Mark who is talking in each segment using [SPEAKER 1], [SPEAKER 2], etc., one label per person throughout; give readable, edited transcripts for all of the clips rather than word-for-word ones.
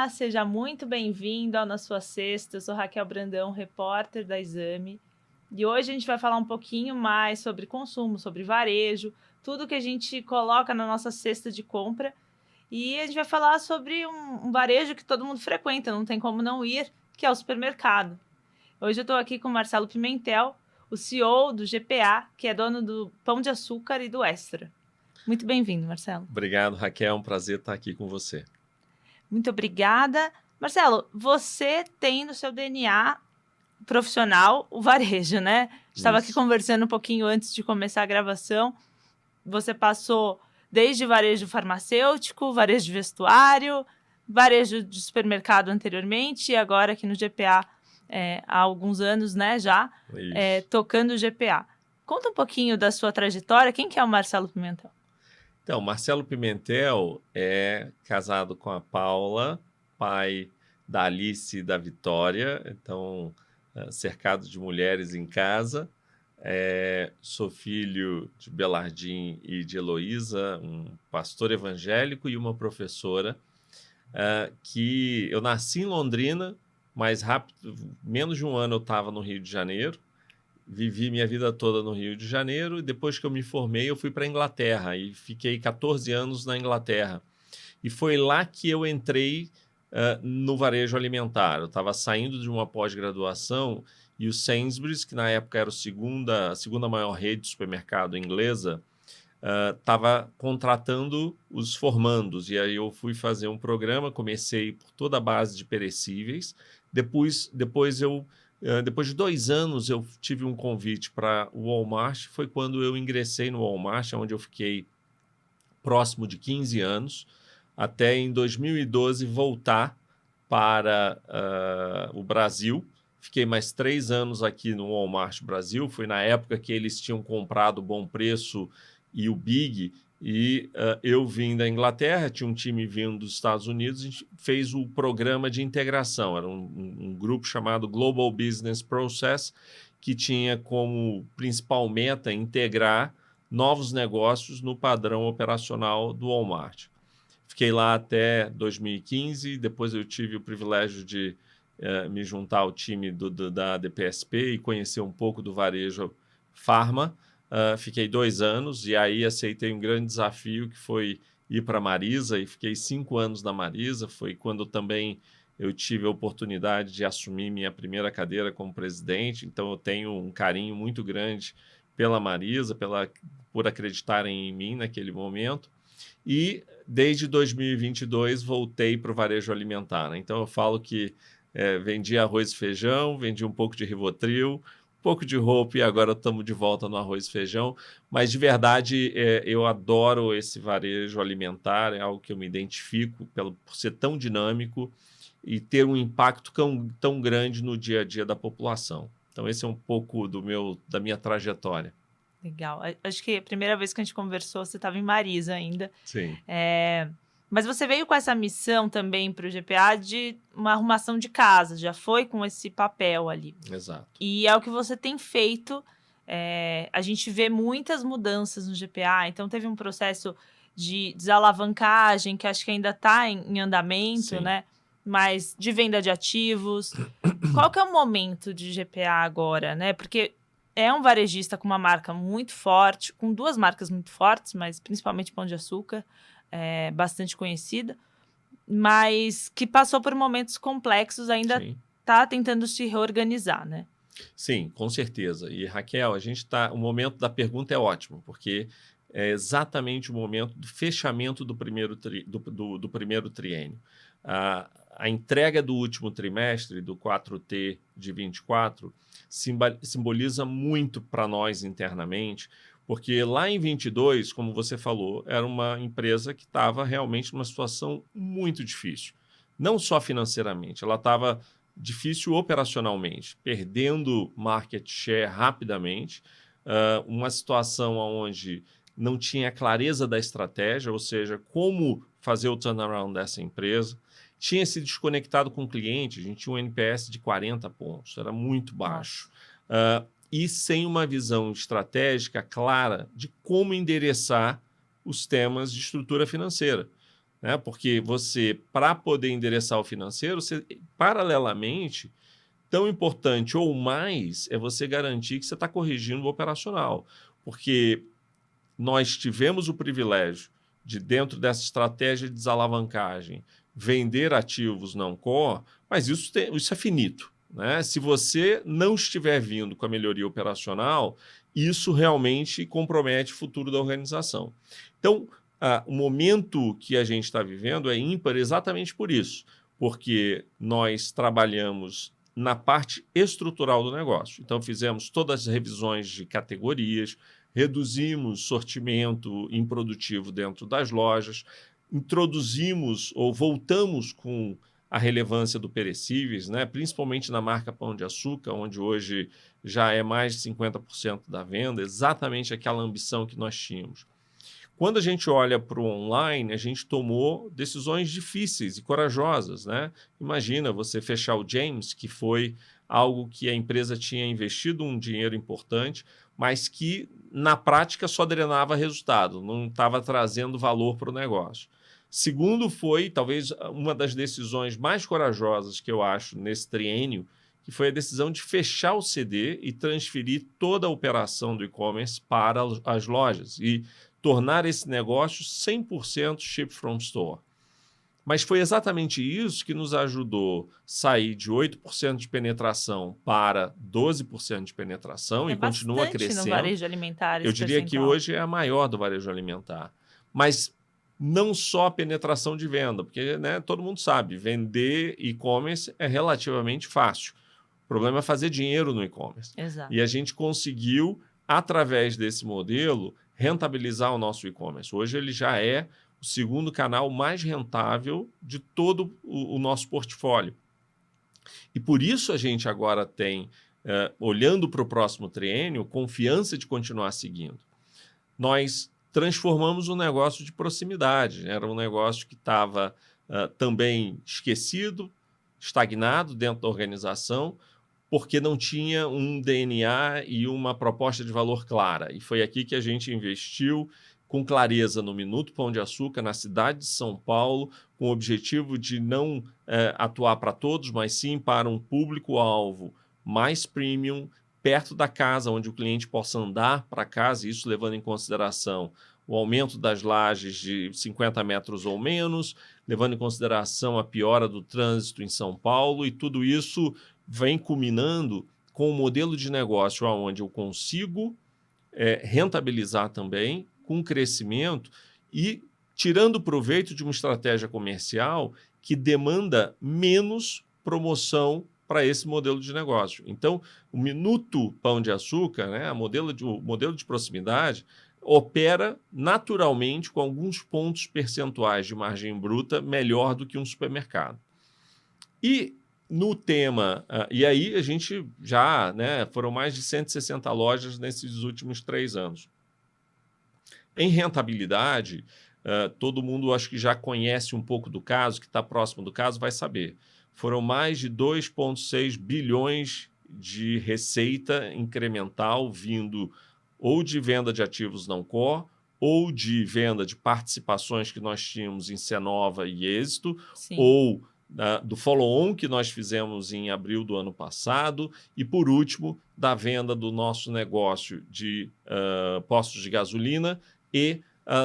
[SPEAKER 1] Olá, seja muito bem-vindo ao Na Sua Sexta. Eu sou Raquel Brandão, repórter da Exame. E hoje a gente vai falar um pouquinho mais sobre consumo, sobre varejo, tudo que a gente coloca na nossa cesta de compra. E a gente vai falar sobre um varejo que todo mundo frequenta, não tem como não ir, que é o supermercado. Hoje eu estou aqui com o Marcelo Pimentel, o CEO do GPA, que é dono do Pão de Açúcar e do Extra. Muito bem-vindo, Marcelo.
[SPEAKER 2] Obrigado, Raquel. É um prazer estar aqui com você.
[SPEAKER 1] Muito obrigada. Marcelo, você tem no seu DNA profissional o varejo, né? Estava aqui conversando um pouquinho antes de começar a gravação. Você passou desde varejo farmacêutico, varejo de vestuário, varejo de supermercado anteriormente e agora aqui no GPA há alguns anos, né, já tocando o GPA. Conta um pouquinho da sua trajetória. Quem que é o Marcelo Pimentel?
[SPEAKER 2] Então, Marcelo Pimentel é casado com a Paula, pai da Alice e da Vitória, então cercado de mulheres em casa. Sou filho de Belardim e de Heloísa, um pastor evangélico e uma professora, que eu nasci em Londrina, mas rápido, menos de um ano eu estava no Rio de Janeiro. Vivi minha vida toda no Rio de Janeiro e depois que eu me formei eu fui para a Inglaterra e fiquei 14 anos na Inglaterra. E foi lá que eu entrei no varejo alimentar. Eu estava saindo de uma pós-graduação e o Sainsbury's, que na época era a segunda maior rede de supermercado inglesa, estava contratando os formandos. E aí eu fui fazer um programa, comecei por toda a base de perecíveis. Depois de 2 anos, eu tive um convite para o Walmart. Foi quando eu ingressei no Walmart, onde eu fiquei próximo de 15 anos, até em 2012 voltar para o Brasil. Fiquei mais 3 anos aqui no Walmart Brasil. Foi na época que eles tinham comprado o Bom Preço e o Big, e eu vim da Inglaterra, tinha um time vindo dos Estados Unidos, a gente fez o programa de integração, era um grupo chamado Global Business Process, que tinha como principal meta integrar novos negócios no padrão operacional do Walmart. Fiquei lá até 2015, depois eu tive o privilégio de me juntar ao time da DPSP e conhecer um pouco do varejo Pharma. Fiquei 2 anos e aí aceitei um grande desafio que foi ir para a Marisa e fiquei 5 anos na Marisa. Foi quando também eu tive a oportunidade de assumir minha primeira cadeira como presidente. Então eu tenho um carinho muito grande pela Marisa, por acreditarem em mim naquele momento. E desde 2022 voltei para o varejo alimentar, né? Então eu falo que vendi arroz e feijão, vendi um pouco de Rivotril, um pouco de roupa e agora estamos de volta no arroz e feijão. Mas de verdade eu adoro esse varejo alimentar, é algo que eu me identifico por ser tão dinâmico e ter um impacto tão grande no dia a dia da população. Então esse é um pouco da minha trajetória.
[SPEAKER 1] Legal. Acho que a primeira vez que a gente conversou, você estava em Marisa ainda.
[SPEAKER 2] Sim.
[SPEAKER 1] Mas você veio com essa missão também para o GPA de uma arrumação de casa, já foi com esse papel ali.
[SPEAKER 2] Exato.
[SPEAKER 1] E é o que você tem feito. A gente vê muitas mudanças no GPA, então teve um processo de desalavancagem que acho que ainda está em andamento,
[SPEAKER 2] Sim.
[SPEAKER 1] né? Mas de venda de ativos. Qual que é o momento de GPA agora, né? Porque é um varejista com uma marca muito forte, com 2 marcas muito fortes, mas principalmente Pão de Açúcar, bastante conhecida, mas que passou por momentos complexos, ainda está tentando se reorganizar, né?
[SPEAKER 2] Sim, com certeza. E Raquel, o momento da pergunta é ótimo, porque é exatamente o momento do fechamento do primeiro triênio. A entrega do último trimestre, do 4T de 24, simboliza muito para nós internamente, porque lá em 22, como você falou, era uma empresa que estava realmente numa situação muito difícil. Não só financeiramente, ela estava difícil operacionalmente, perdendo market share rapidamente, uma situação onde não tinha clareza da estratégia, ou seja, como fazer o turnaround dessa empresa, tinha se desconectado com o cliente, a gente tinha um NPS de 40 pontos, era muito baixo. E sem uma visão estratégica clara de como endereçar os temas de estrutura financeira. né? Porque você, para poder endereçar o financeiro, você, paralelamente, tão importante ou mais é você garantir que você está corrigindo o operacional. Porque nós tivemos o privilégio de, dentro dessa estratégia de desalavancagem, vender ativos não core, mas isso é finito, né? Se você não estiver vindo com a melhoria operacional, isso realmente compromete o futuro da organização. Então, o momento que a gente está vivendo é ímpar exatamente por isso, porque nós trabalhamos na parte estrutural do negócio. Então, fizemos todas as revisões de categorias, reduzimos sortimento improdutivo dentro das lojas, introduzimos ou voltamos com a relevância do perecíveis, né? Principalmente na marca Pão de Açúcar, onde hoje já é mais de 50% da venda, exatamente aquela ambição que nós tínhamos. Quando a gente olha para o online, a gente tomou decisões difíceis e corajosas, né? Imagina você fechar o James, que foi algo que a empresa tinha investido um dinheiro importante, mas que na prática só drenava resultado, não estava trazendo valor para o negócio. Segundo foi, talvez, uma das decisões mais corajosas que eu acho nesse triênio, que foi a decisão de fechar o CD e transferir toda a operação do e-commerce para as lojas e tornar esse negócio 100% ship from store. Mas foi exatamente isso que nos ajudou a sair de 8% de penetração para 12% de penetração e continua crescendo.
[SPEAKER 1] No varejo alimentar,
[SPEAKER 2] eu diria que hoje é a maior do varejo alimentar. Mas não só a penetração de venda, porque, né, todo mundo sabe, vender e-commerce é relativamente fácil. O problema é fazer dinheiro no e-commerce.
[SPEAKER 1] Exato.
[SPEAKER 2] E a gente conseguiu, através desse modelo, rentabilizar o nosso e-commerce. Hoje ele já é o segundo canal mais rentável de todo o nosso portfólio. E por isso a gente agora tem, olhando para o próximo triênio, confiança de continuar seguindo. Nós transformamos um negócio de proximidade. Era um negócio que estava também esquecido, estagnado dentro da organização, porque não tinha um DNA e uma proposta de valor clara. E foi aqui que a gente investiu com clareza no Minuto Pão de Açúcar, na cidade de São Paulo, com o objetivo de não atuar para todos, mas sim para um público-alvo mais premium, perto da casa, onde o cliente possa andar para casa, isso levando em consideração o aumento das lajes de 50 metros ou menos, levando em consideração a piora do trânsito em São Paulo, e tudo isso vem culminando com um modelo de negócio onde eu consigo rentabilizar também, com crescimento e tirando proveito de uma estratégia comercial que demanda menos promoção para esse modelo de negócio. Então, o Minuto Pão de Açúcar, né, o modelo de proximidade, opera naturalmente com alguns pontos percentuais de margem bruta melhor do que um supermercado. E no tema, e aí a gente já, né, foram mais de 160 lojas nesses últimos 3 anos. Em rentabilidade, todo mundo acho que já conhece um pouco do caso, que está próximo do caso, vai saber. Foram mais de 2,6 bilhões de receita incremental vindo ou de venda de ativos não core, ou de venda de participações que nós tínhamos em Cenova e Êxito,
[SPEAKER 1] Sim.
[SPEAKER 2] ou do follow-on que nós fizemos em abril do ano passado, e, por último, da venda do nosso negócio de postos de gasolina e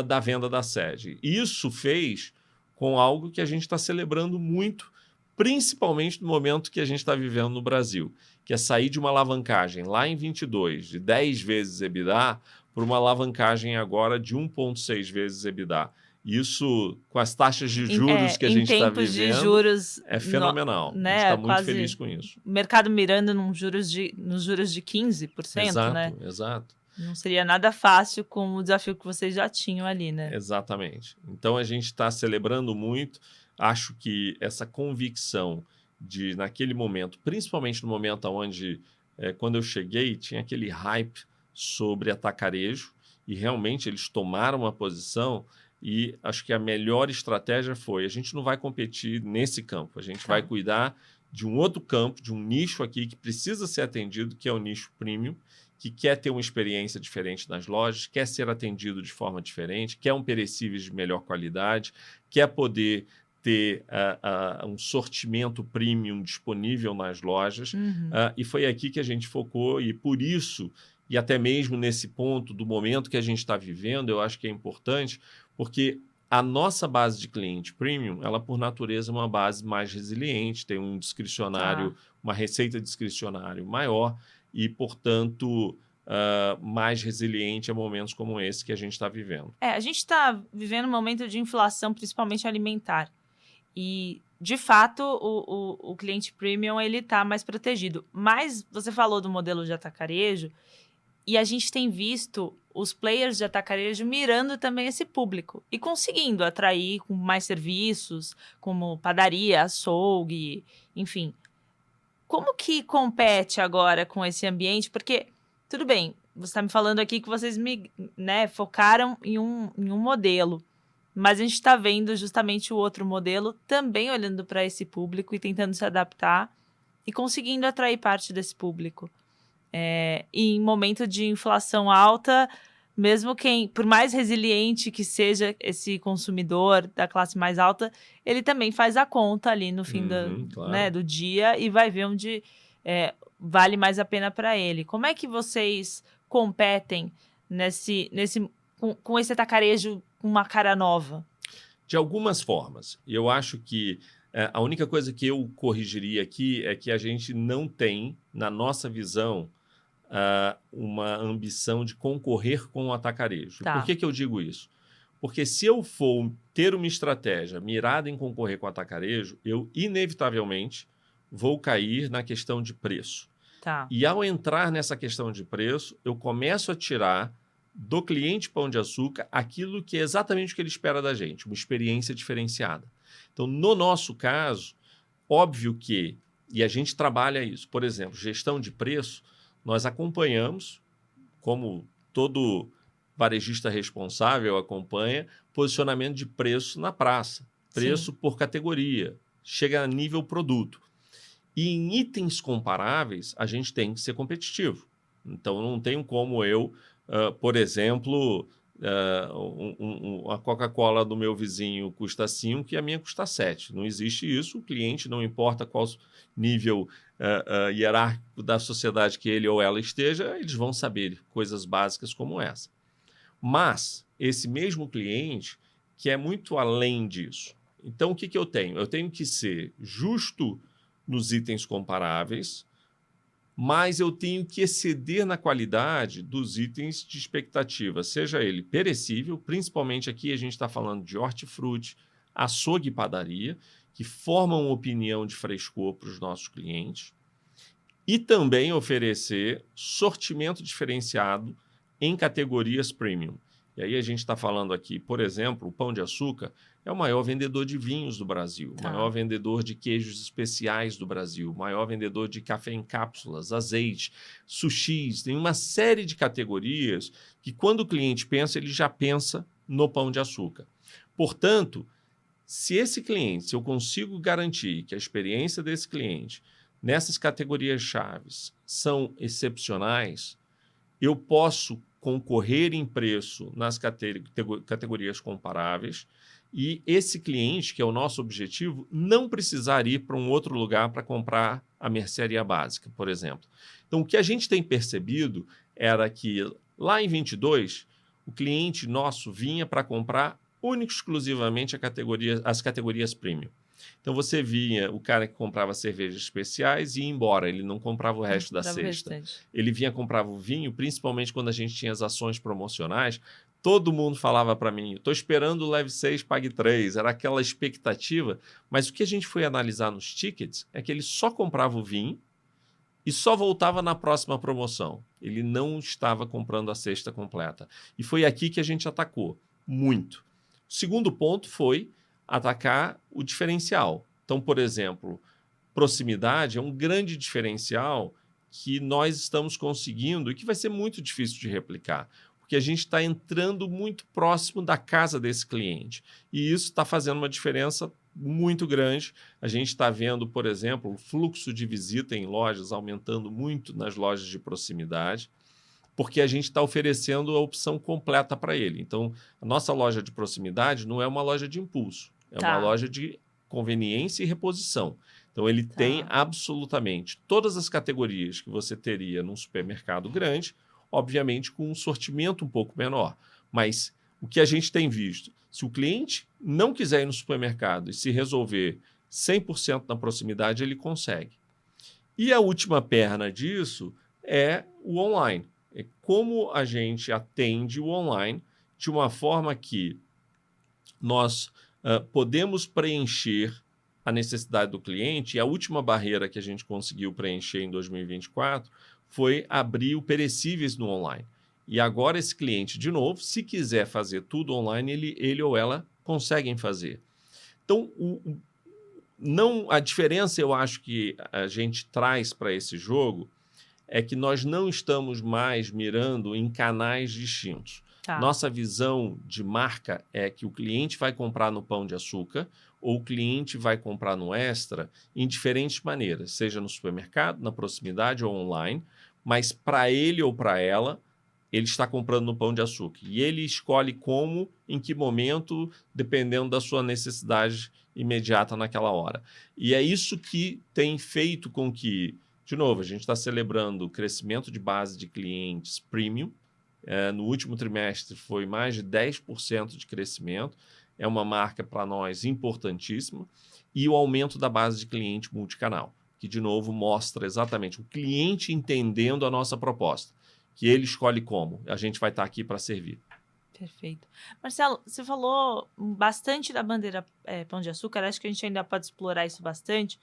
[SPEAKER 2] da venda da sede. Isso fez com algo que a gente está celebrando muito, principalmente no momento que a gente está vivendo no Brasil, que é sair de uma alavancagem lá em 22 de 10 vezes EBITDA para uma alavancagem agora de 1,6 vezes EBITDA. Isso, com as taxas de juros que a gente está vivendo,
[SPEAKER 1] juros,
[SPEAKER 2] é fenomenal.
[SPEAKER 1] Né,
[SPEAKER 2] a gente está muito feliz com isso.
[SPEAKER 1] O mercado mirando nos juros de 15%,
[SPEAKER 2] exato,
[SPEAKER 1] né?
[SPEAKER 2] Exato.
[SPEAKER 1] Não seria nada fácil com o desafio que vocês já tinham ali, né?
[SPEAKER 2] Exatamente. Então, a gente está celebrando muito. Acho que essa convicção de, naquele momento, principalmente no momento onde, quando eu cheguei, tinha aquele hype sobre atacarejo, e realmente eles tomaram uma posição. E acho que a melhor estratégia foi: a gente não vai competir nesse campo, a gente vai cuidar de um outro campo, de um nicho aqui que precisa ser atendido, que é o nicho premium, que quer ter uma experiência diferente nas lojas, quer ser atendido de forma diferente, quer um perecíveis de melhor qualidade, quer poder ter um sortimento premium disponível nas lojas. E foi aqui que a gente focou, e por isso, e até mesmo nesse ponto do momento que a gente está vivendo, eu acho que é importante, porque a nossa base de cliente premium, ela por natureza é uma base mais resiliente, tem um discricionário, uma receita discricionário maior e, portanto, mais resiliente a momentos como esse que a gente está vivendo.
[SPEAKER 1] A gente está vivendo um momento de inflação, principalmente alimentar. E, de fato, o cliente premium ele está mais protegido. Mas você falou do modelo de atacarejo, e a gente tem visto os players de atacarejo mirando também esse público e conseguindo atrair com mais serviços, como padaria, açougue, enfim. Como que compete agora com esse ambiente? Porque, tudo bem, você está me falando aqui que vocês focaram em um modelo, mas a gente está vendo justamente o outro modelo também olhando para esse público e tentando se adaptar e conseguindo atrair parte desse público. E em momento de inflação alta, mesmo por mais resiliente que seja esse consumidor da classe mais alta, ele também faz a conta ali no fim
[SPEAKER 2] claro.
[SPEAKER 1] do dia e vai ver onde vale mais a pena para ele. Como é que vocês competem com esse atacarejo com uma cara nova?
[SPEAKER 2] De algumas formas. E eu acho que a única coisa que eu corrigiria aqui é que a gente não tem, na nossa visão, uma ambição de concorrer com o atacarejo.
[SPEAKER 1] Tá.
[SPEAKER 2] Por que eu digo isso? Porque se eu for ter uma estratégia mirada em concorrer com o atacarejo, eu inevitavelmente vou cair na questão de preço.
[SPEAKER 1] Tá.
[SPEAKER 2] E ao entrar nessa questão de preço, eu começo a tirar do cliente Pão de Açúcar aquilo que é exatamente o que ele espera da gente, uma experiência diferenciada. Então, no nosso caso, óbvio que, e a gente trabalha isso, por exemplo, gestão de preço, nós acompanhamos, como todo varejista responsável acompanha, posicionamento de preço na praça, preço por categoria, chega a nível produto. E em itens comparáveis, a gente tem que ser competitivo. Então, não tem como eu, por exemplo, a Coca-Cola do meu vizinho custa 5 e a minha custa 7. Não existe isso. O cliente, não importa qual nível hierárquico da sociedade que ele ou ela esteja, eles vão saber coisas básicas como essa. Mas esse mesmo cliente quer muito além disso. Então, o que eu tenho? Eu tenho que ser justo nos itens comparáveis, mas eu tenho que exceder na qualidade dos itens de expectativa, seja ele perecível, principalmente aqui a gente está falando de hortifruti, açougue e padaria, que formam opinião de frescor para os nossos clientes, e também oferecer sortimento diferenciado em categorias premium. E aí a gente está falando aqui, por exemplo, o Pão de Açúcar é o maior vendedor de vinhos do Brasil, o maior vendedor de queijos especiais do Brasil, o maior vendedor de café em cápsulas, azeite, sushis, tem uma série de categorias que quando o cliente pensa, ele já pensa no Pão de Açúcar. Portanto, se eu consigo garantir que a experiência desse cliente nessas categorias chaves são excepcionais, eu posso concorrer em preço nas categorias comparáveis e esse cliente, que é o nosso objetivo, não precisar ir para um outro lugar para comprar a mercearia básica, por exemplo. Então, o que a gente tem percebido era que lá em 22, o cliente nosso vinha para comprar único e exclusivamente as categorias premium. Então, você via o cara que comprava cervejas especiais e ia embora, ele não comprava o resto da cesta. Ele vinha comprava o vinho, principalmente quando a gente tinha as ações promocionais, todo mundo falava para mim, estou esperando o leve 6, pague 3, era aquela expectativa, mas o que a gente foi analisar nos tickets é que ele só comprava o vinho e só voltava na próxima promoção. Ele não estava comprando a cesta completa. E foi aqui que a gente atacou, muito. O segundo ponto foi atacar o diferencial. Então, por exemplo, proximidade é um grande diferencial que nós estamos conseguindo e que vai ser muito difícil de replicar, porque a gente está entrando muito próximo da casa desse cliente. E isso está fazendo uma diferença muito grande. A gente está vendo, por exemplo, o fluxo de visita em lojas aumentando muito nas lojas de proximidade. porque a gente está oferecendo a opção completa para ele. Então, a nossa loja de proximidade não é uma loja de impulso, é uma loja de conveniência e reposição. Então, ele tem absolutamente todas as categorias que você teria num supermercado grande, obviamente com um sortimento um pouco menor. Mas o que a gente tem visto, se o cliente não quiser ir no supermercado e se resolver 100% na proximidade, ele consegue. E a última perna disso é o online. É como a gente atende o online de uma forma que nós podemos preencher a necessidade do cliente. E a última barreira que a gente conseguiu preencher em 2024 foi abrir o perecíveis no online. E agora esse cliente, de novo, se quiser fazer tudo online, ele ou ela conseguem fazer. Então, a diferença, eu acho, que a gente traz para esse jogo é que nós não estamos mais mirando em canais distintos. Nossa visão de marca é que o cliente vai comprar no Pão de Açúcar ou o cliente vai comprar no Extra em diferentes maneiras, seja no supermercado, na proximidade ou online, mas para ele ou para ela, ele está comprando no Pão de Açúcar. E ele escolhe como, em que momento, dependendo da sua necessidade imediata naquela hora. E é isso que tem feito com que, de novo, a gente está celebrando o crescimento de base de clientes premium. No último trimestre foi mais de 10% de crescimento. É uma marca para nós importantíssima. E o aumento da base de cliente multicanal, que, de novo, mostra exatamente o cliente entendendo a nossa proposta, que ele escolhe como. A gente vai estar aqui para servir.
[SPEAKER 1] Perfeito. Marcelo, você falou bastante da bandeira Pão de Açúcar, acho que a gente ainda pode explorar isso bastante,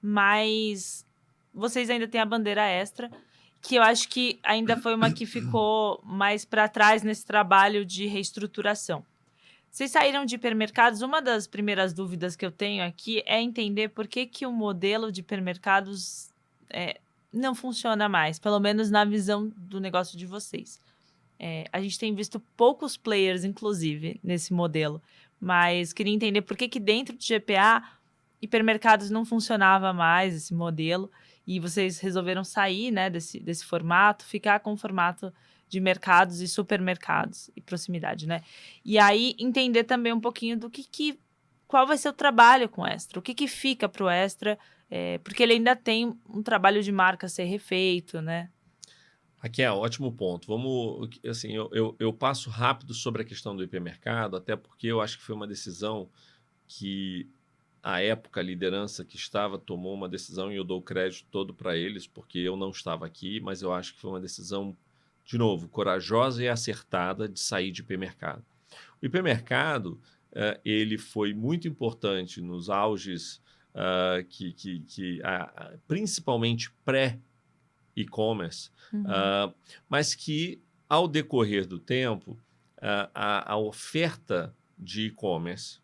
[SPEAKER 1] mas vocês ainda têm a bandeira Extra, que eu acho que ainda foi uma que ficou mais para trás nesse trabalho de reestruturação. Vocês saíram de hipermercados, uma das primeiras dúvidas que eu tenho aqui é entender por que o modelo de hipermercados não funciona mais, pelo menos na visão do negócio de vocês. A gente tem visto poucos players, inclusive, nesse modelo, mas queria entender por que dentro de GPA, hipermercados não funcionava mais esse modelo, e vocês resolveram sair, né, desse formato, ficar com o formato de mercados e supermercados e proximidade, né? E aí entender também um pouquinho do qual vai ser o trabalho com o Extra, o que fica para o Extra, porque ele ainda tem um trabalho de marca a ser refeito, né?
[SPEAKER 2] Aqui é ótimo ponto. Vamos, assim, eu passo rápido sobre a questão do hipermercado, até porque eu acho que foi uma decisão que à época a liderança que estava tomou uma decisão, e eu dou o crédito todo para eles, porque eu não estava aqui, mas eu acho que foi uma decisão, de novo, corajosa e acertada de sair de hipermercado. O hipermercado, ele foi muito importante nos auges, principalmente pré-e-commerce, mas que, ao decorrer do tempo, a oferta de e-commerce,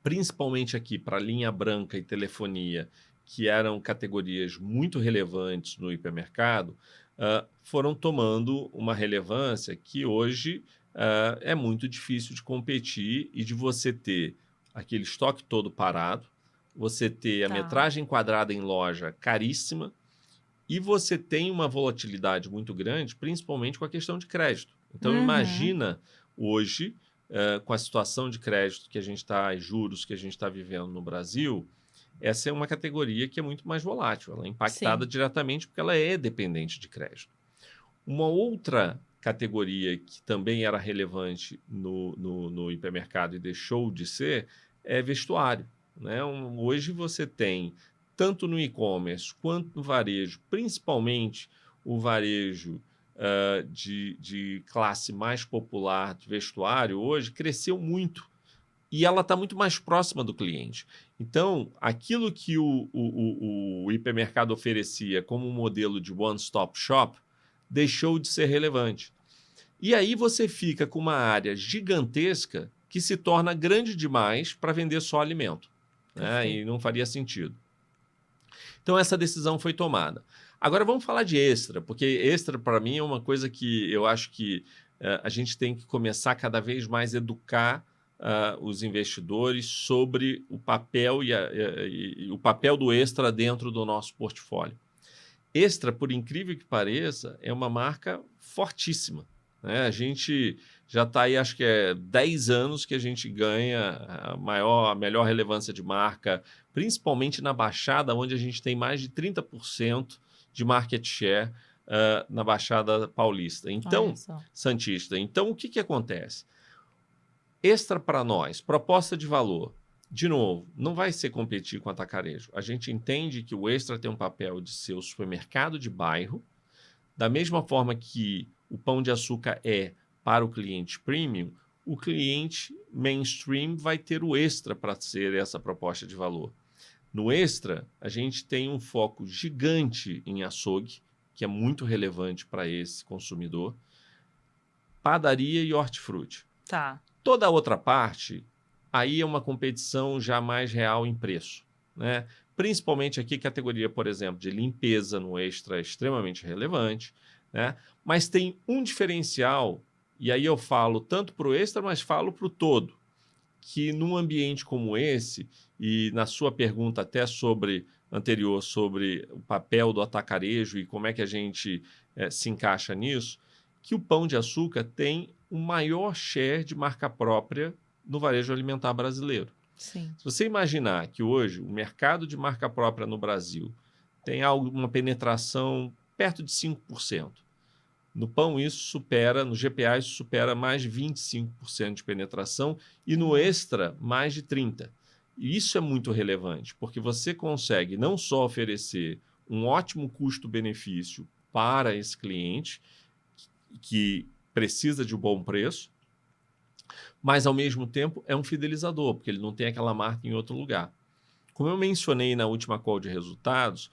[SPEAKER 2] principalmente aqui para linha branca e telefonia, que eram categorias muito relevantes no hipermercado, foram tomando uma relevância que hoje é muito difícil de competir e de você ter aquele estoque todo parado, você ter a metragem quadrada em loja caríssima e você tem uma volatilidade muito grande, principalmente com a questão de crédito. Então, imagina hoje, com a situação de crédito que a gente está, juros que a gente está vivendo no Brasil, essa é uma categoria que é muito mais volátil. Ela é impactada diretamente porque ela é dependente de crédito. Uma outra categoria que também era relevante no hipermercado e deixou de ser é vestuário, né? Hoje você tem, tanto no e-commerce quanto no varejo, principalmente o varejo de classe mais popular de vestuário, hoje cresceu muito. E ela está muito mais próxima do cliente. Então, aquilo que o hipermercado oferecia como um modelo de one-stop shop deixou de ser relevante. E aí você fica com uma área gigantesca que se torna grande demais para vender só alimento, né? E não faria sentido. Então, essa decisão foi tomada. Agora, vamos falar de Extra, porque Extra, para mim, é uma coisa que eu acho que a gente tem que começar cada vez mais a educar os investidores sobre o papel e o papel do Extra dentro do nosso portfólio. Extra, por incrível que pareça, é uma marca fortíssima, né? A gente já está aí, acho que é 10 anos que a gente ganha a melhor relevância de marca, principalmente na Baixada, onde a gente tem mais de 30% de market share na Baixada Paulista. Então, Santista. Então, o que acontece? Extra para nós, proposta de valor. De novo, não vai ser competir com o atacarejo. A gente entende que o Extra tem um papel de ser o supermercado de bairro, da mesma forma que o Pão de Açúcar é para o cliente premium, o cliente mainstream vai ter o Extra para ser essa proposta de valor. No Extra, a gente tem um foco gigante em açougue, que é muito relevante para esse consumidor, padaria e hortifruti.
[SPEAKER 1] Tá.
[SPEAKER 2] Toda a outra parte, aí é uma competição já mais real em preço, né? Principalmente aqui, categoria, por exemplo, de limpeza no Extra é extremamente relevante, né? Mas tem um diferencial, e aí eu falo tanto para o Extra, mas falo para o todo, que num ambiente como esse, e na sua pergunta até anterior sobre o papel do atacarejo e como é que a gente se encaixa nisso, que o Pão de Açúcar tem o maior share de marca própria no varejo alimentar brasileiro.
[SPEAKER 1] Sim.
[SPEAKER 2] Se você imaginar que hoje o mercado de marca própria no Brasil tem uma penetração perto de 5%, no pão isso supera, no GPA isso supera mais de 25% de penetração e no Extra mais de 30%. E isso é muito relevante, porque você consegue não só oferecer um ótimo custo-benefício para esse cliente, que precisa de um bom preço, mas ao mesmo tempo é um fidelizador, porque ele não tem aquela marca em outro lugar. Como eu mencionei na última call de resultados,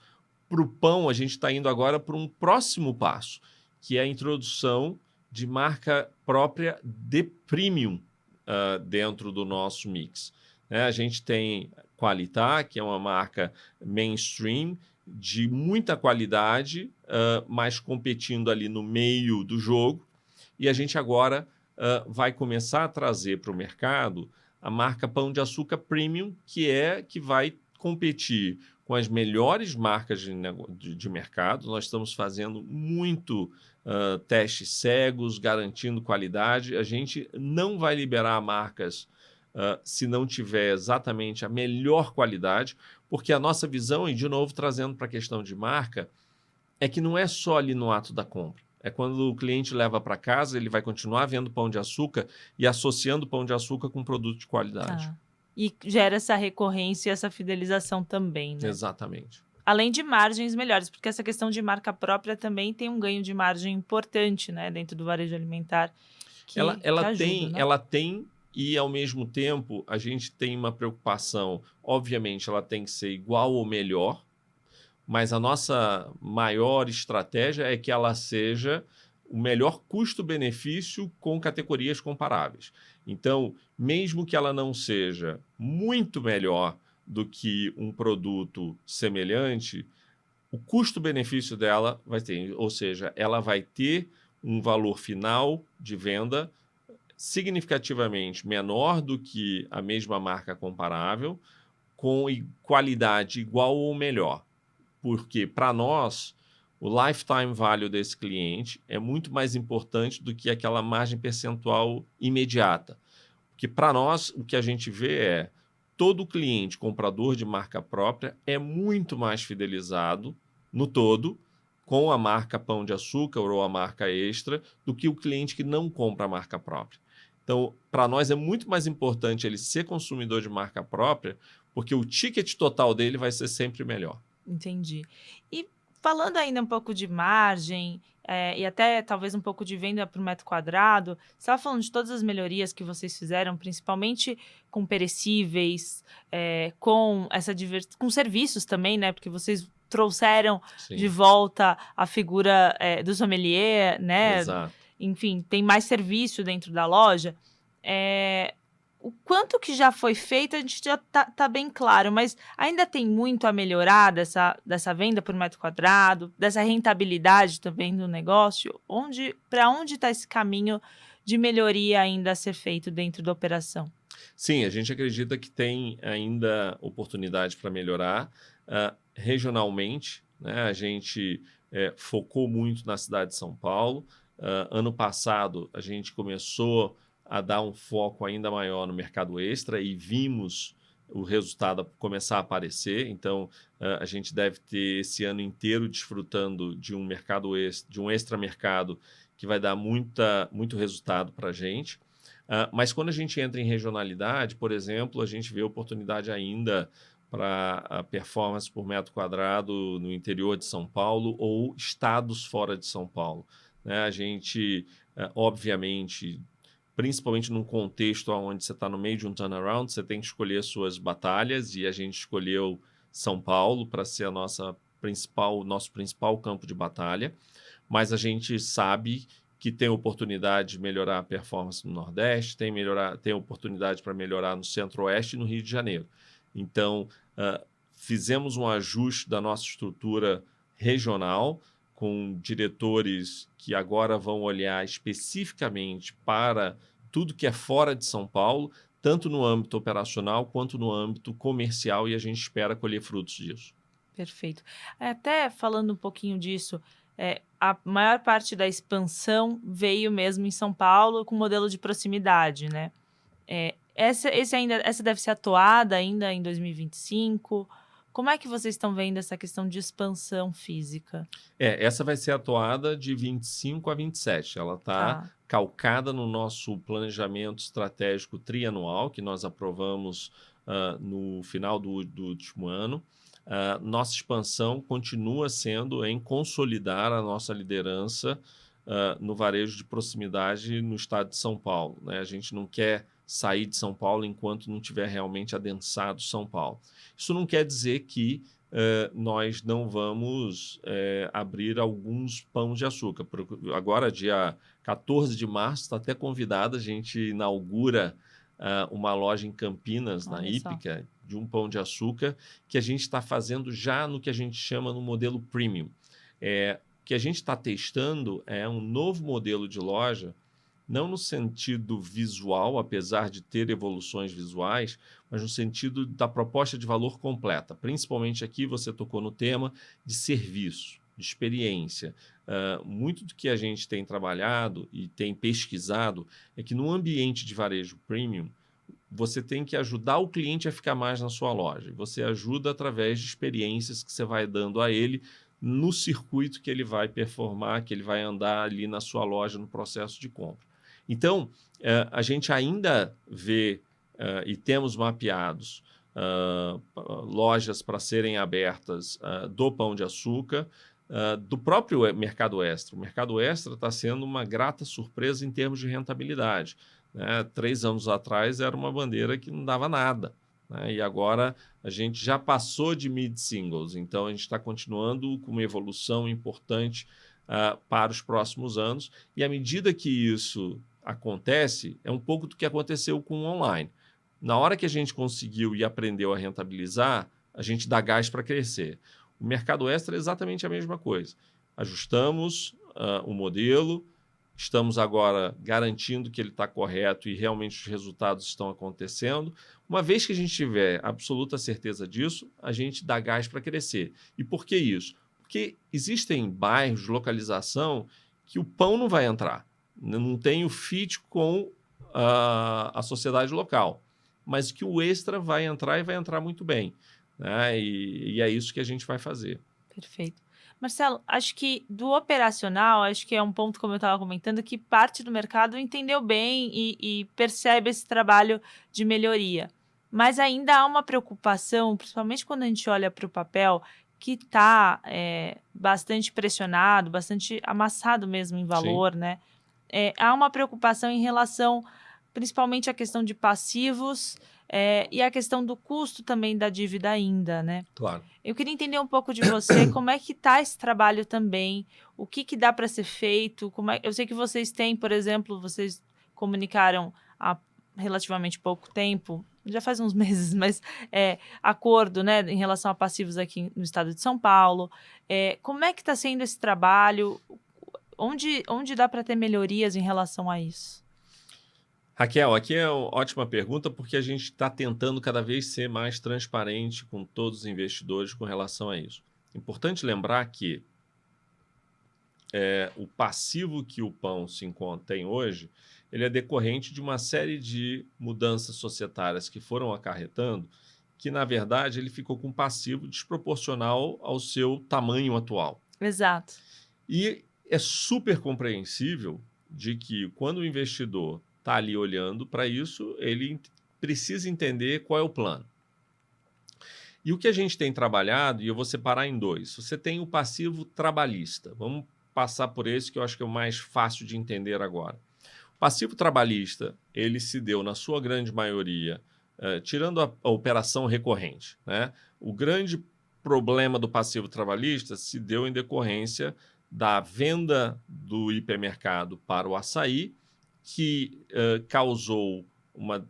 [SPEAKER 2] para o pão a gente está indo agora para um próximo passo, que é a introdução de marca própria de premium dentro do nosso mix. A gente tem Qualità, que é uma marca mainstream, de muita qualidade, mas competindo ali no meio do jogo. E a gente agora vai começar a trazer para o mercado a marca Pão de Açúcar Premium, que vai competir com as melhores marcas de mercado. Nós estamos fazendo muito testes cegos, garantindo qualidade. A gente não vai liberar marcas se não tiver exatamente a melhor qualidade, porque a nossa visão, e de novo trazendo para a questão de marca, é que não é só ali no ato da compra. É quando o cliente leva para casa, ele vai continuar vendo pão de açúcar e associando pão de açúcar com produto de qualidade.
[SPEAKER 1] Tá. E gera essa recorrência e essa fidelização também, né?
[SPEAKER 2] Exatamente.
[SPEAKER 1] Além de margens melhores, porque essa questão de marca própria também tem um ganho de margem importante, né, dentro do varejo alimentar.
[SPEAKER 2] Ela
[SPEAKER 1] ajuda, né?
[SPEAKER 2] Ela tem, e ao mesmo tempo a gente tem uma preocupação, obviamente ela tem que ser igual ou melhor, mas a nossa maior estratégia é que ela seja o melhor custo-benefício com categorias comparáveis. Então, mesmo que ela não seja muito melhor do que um produto semelhante, o custo-benefício dela vai ter, ou seja, ela vai ter um valor final de venda significativamente menor do que a mesma marca comparável, com qualidade igual ou melhor. Porque, para nós, o lifetime value desse cliente é muito mais importante do que aquela margem percentual imediata. Porque, para nós, o que a gente vê é todo cliente comprador de marca própria é muito mais fidelizado no todo com a marca Pão de Açúcar ou a marca Extra do que o cliente que não compra a marca própria. Então, para nós é muito mais importante ele ser consumidor de marca própria, porque o ticket total dele vai ser sempre melhor.
[SPEAKER 1] Entendi. E falando ainda um pouco de margem, e até talvez um pouco de venda por metro quadrado, você estava falando de todas as melhorias que vocês fizeram, principalmente com perecíveis, com com serviços também, né? Porque vocês trouxeram
[SPEAKER 2] Sim.
[SPEAKER 1] de volta a figura do sommelier, né?
[SPEAKER 2] Exato.
[SPEAKER 1] Enfim, tem mais serviço dentro da loja. O quanto que já foi feito, a gente já tá bem claro, mas ainda tem muito a melhorar dessa venda por metro quadrado, dessa rentabilidade também do negócio? Para onde está esse caminho de melhoria ainda a ser feito dentro da operação?
[SPEAKER 2] Sim, a gente acredita que tem ainda oportunidade para melhorar. Regionalmente, né? A gente focou muito na cidade de São Paulo. Ano passado, a gente começou a dar um foco ainda maior no mercado extra e vimos o resultado começar a aparecer. Então, a gente deve ter esse ano inteiro desfrutando de um mercado extra, de um extra mercado que vai dar muito resultado para a gente. Mas quando a gente entra em regionalidade, por exemplo, a gente vê oportunidade ainda para a performance por metro quadrado no interior de São Paulo ou estados fora de São Paulo, né? A gente, obviamente, principalmente num contexto onde você está no meio de um turnaround, você tem que escolher suas batalhas, e a gente escolheu São Paulo para ser nosso principal campo de batalha, mas a gente sabe que tem oportunidade de melhorar a performance no Nordeste, tem oportunidade para melhorar no Centro-Oeste e no Rio de Janeiro. Então, fizemos um ajuste da nossa estrutura regional, com diretores que agora vão olhar especificamente para tudo que é fora de São Paulo, tanto no âmbito operacional quanto no âmbito comercial, e a gente espera colher frutos disso.
[SPEAKER 1] Perfeito. Até falando um pouquinho disso, a maior parte da expansão veio mesmo em São Paulo com modelo de proximidade, né? Essa deve ser atuada ainda em 2025. Como é que vocês estão vendo essa questão de expansão física?
[SPEAKER 2] Essa vai ser atuada de 25 a 27. Ela está calcada no nosso planejamento estratégico trianual, que nós aprovamos no final do último ano. Nossa expansão continua sendo em consolidar a nossa liderança no varejo de proximidade no estado de São Paulo, né? A gente não quer sair de São Paulo enquanto não tiver realmente adensado São Paulo. Isso não quer dizer que nós não vamos abrir alguns pães de açúcar. Agora, dia 14 de março, está até convidada, a gente inaugura uma loja em Campinas, na Hípica, de um pão de açúcar, que a gente está fazendo já no que a gente chama no modelo premium. O que a gente está testando é um novo modelo de loja, não no sentido visual, apesar de ter evoluções visuais, mas no sentido da proposta de valor completa. Principalmente aqui você tocou no tema de serviço, de experiência. Muito do que a gente tem trabalhado e tem pesquisado é que no ambiente de varejo premium, você tem que ajudar o cliente a ficar mais na sua loja. Você ajuda através de experiências que você vai dando a ele no circuito que ele vai performar, que ele vai andar ali na sua loja no processo de compra. Então, a gente ainda vê e temos mapeados lojas para serem abertas do Pão de Açúcar, do próprio Mercado Extra. O Mercado Extra está sendo uma grata surpresa em termos de rentabilidade, né? 3 anos atrás era uma bandeira que não dava nada, né? E agora a gente já passou de mid-singles, então a gente está continuando com uma evolução importante para os próximos anos, e à medida que isso acontece, é um pouco do que aconteceu com o online. Na hora que a gente conseguiu e aprendeu a rentabilizar, a gente dá gás para crescer. O Mercado Extra é exatamente a mesma coisa. Ajustamos o modelo, estamos agora garantindo que ele está correto e realmente os resultados estão acontecendo. Uma vez que a gente tiver absoluta certeza disso, a gente dá gás para crescer. E por que isso? Porque existem bairros de localização que o pão não vai entrar. Não tem o fit com a sociedade local, mas que o extra vai entrar e vai entrar muito bem, né? E é isso que a gente vai fazer.
[SPEAKER 1] Perfeito. Marcelo, acho que do operacional, acho que é um ponto, como eu estava comentando, que parte do mercado entendeu bem e percebe esse trabalho de melhoria. Mas ainda há uma preocupação, principalmente quando a gente olha para o papel, que está bastante pressionado, bastante amassado mesmo em valor,
[SPEAKER 2] Sim.
[SPEAKER 1] né? Há uma preocupação em relação, principalmente, à questão de passivos e a questão do custo também da dívida ainda, né?
[SPEAKER 2] Claro.
[SPEAKER 1] Eu queria entender um pouco de você, como é que está esse trabalho também, o que dá para ser feito, eu sei que vocês têm, por exemplo, vocês comunicaram há relativamente pouco tempo, já faz uns meses, mas acordo, né, em relação a passivos aqui no estado de São Paulo. Como é que está sendo esse trabalho? Onde dá para ter melhorias em relação a isso?
[SPEAKER 2] Raquel, aqui é uma ótima pergunta, porque a gente está tentando cada vez ser mais transparente com todos os investidores com relação a isso. Importante lembrar que o passivo que o pão tem hoje, ele é decorrente de uma série de mudanças societárias que foram acarretando, que, na verdade, ele ficou com um passivo desproporcional ao seu tamanho atual.
[SPEAKER 1] Exato.
[SPEAKER 2] E é super compreensível de que, quando o investidor está ali olhando para isso, ele precisa entender qual é o plano. E o que a gente tem trabalhado, e eu vou separar em dois, você tem o passivo trabalhista. Vamos passar por esse, que eu acho que é o mais fácil de entender agora. O passivo trabalhista, ele se deu, na sua grande maioria, tirando a operação recorrente, né? O grande problema do passivo trabalhista se deu em decorrência da venda do hipermercado para o açaí, que causou uma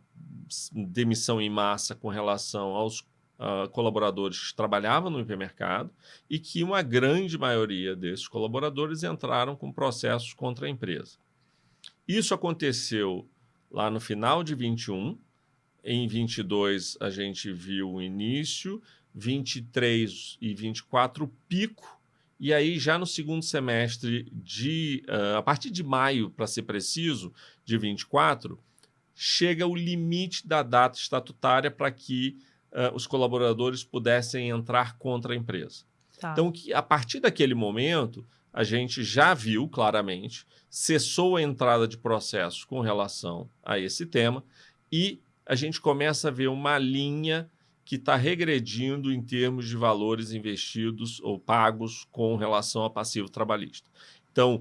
[SPEAKER 2] demissão em massa com relação aos colaboradores que trabalhavam no hipermercado e que uma grande maioria desses colaboradores entraram com processos contra a empresa. Isso aconteceu lá no final de 21, em 22 a gente viu o início, 23 e 24 o pico, e aí já no segundo semestre, a partir de maio, para ser preciso, de 24, chega o limite da data estatutária para que os colaboradores pudessem entrar contra a empresa.
[SPEAKER 1] Tá.
[SPEAKER 2] Então, a partir daquele momento, a gente já viu claramente, cessou a entrada de processos com relação a esse tema e a gente começa a ver uma linha que está regredindo em termos de valores investidos ou pagos com relação ao passivo trabalhista. Então,